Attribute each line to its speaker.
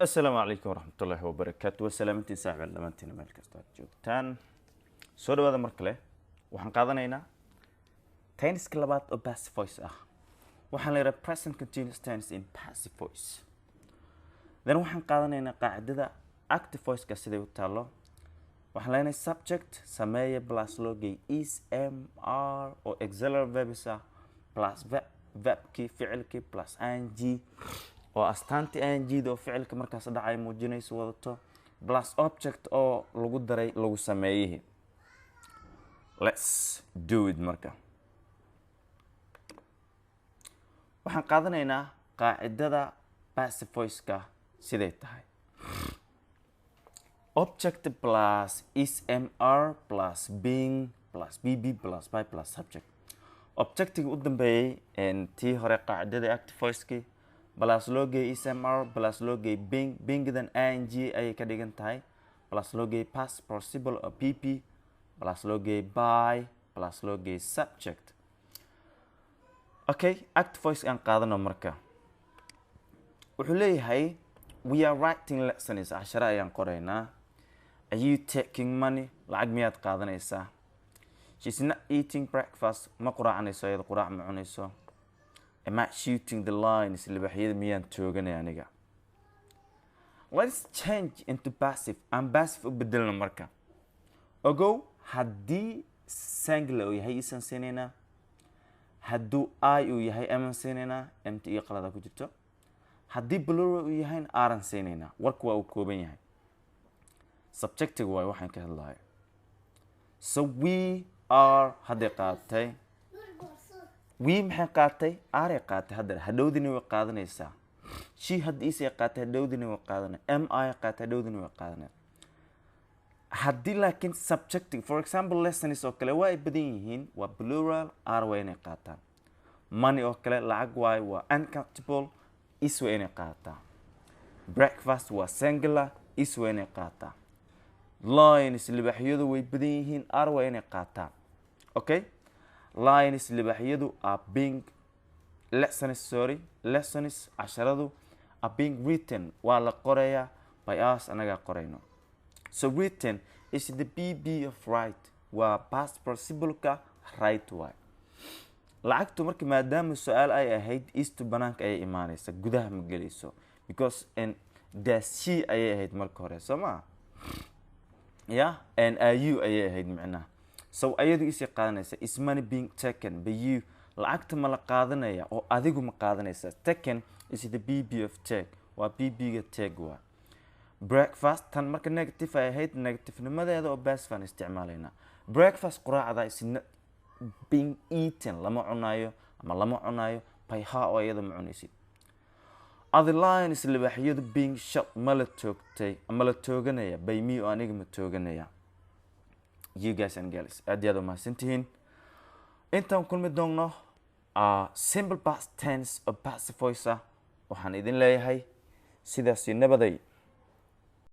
Speaker 1: السلام عليكم ورحمة الله وبركاته وسلامتين saaxiib dhamaantiin meel kasta aad joogtaan soo dhawaada mar kale waxaan qaadanaynaa tenniska labaad oo passive voice ah waxaan leeyahay present continuous tense in passive voice then waxaan qaadanaynaa qaacidada active voice ka sida uu taalo waxaan leenahay subject sameeye plus logay is mr oo auxiliary verbs ah plus verb-kii ficilkii plus ing oo astaanti ing oo ficilka markaas dhacay muujinayso wadato plus object oo lagu daray lagu sameeyay let's do it marka waxaan qaadanaynaa qaacidada passive voice ka siday tahay object plus is mr plus being plus bb plus by plus subject objectiga u dambeeyay tii hore qaacidada active voice ki plus logay ismr plus logay being then ing ay ka dhigan tahay plus logay past participle or pp plus logay by plus logay subject okay active voice aan qaadano marka wuxuu leeyahay we are writing lessons ashara ayaan qoraynaa are you taking money lacag miyaad qaadanaysaa she's not eating breakfast ma quraacanayso iyada quraac ma cunayso am I shooting the lines libaxyada miyaan tooganay aniga let's change into passive and passive u bedelna marka ogow haddii singular uu yahay isan siinayna hadduu I uu yahay aman siinayna mt iyo qalada ku jirto haddii plural uu yahay aran siinayna warku waa uu kooban yahay subjective way waxaan ka hadlahay so we are hadday qaatay we maxay qaatay are qaatay hadda hadhowdina way qaadanaysaa she haddii isay qaatay hadhowdina way qaadanay am I qaatay hadhowdina way qaadanay haddii laakiin subjective for example lessons oo kale waa ay badan yihiin waa plural are way inay qaataan money oo kale lacag waay waa uncountable is way inay qaataan breakfast waa singular is way inay qaataan lines libaxyadu way badan yihiin are way inay qaataan okay lines libaxyadu are being lessons casharadu are being written waa la qorayaa by us anaga qorayno so written is the bb of right waa past participle ka right way lacagtu markii maadaama su'aal ay ahayd istu banaanka ay imaanaysa gudaha ma gelayso because does she ayay ahayd marka hore soma yeah and are you ayay ahayd macnaha so ayadu isii qaadanaysa is money being taken by you lacagta ma la qaadanaya oo adigu ma qaadanaysa taken is the bb of take waa bb-ga take waa breakfast tan marka negative ay ahayd negative-nimadeeda oo passive aan isticmaalayna breakfast quraacda is not being eaten lama cunayo ama lama cunayo by her oo iyada ma cunaysid other lines libaxyadu being shot ma la toogtay ama la tooganaya by me oo aniga ma tooganaya you guys and girls aad yaad u mahadsantihiin intaan kulmi doonno simple past tense oo passive voice ah waxaan idin leeyahay sidaasi nabaday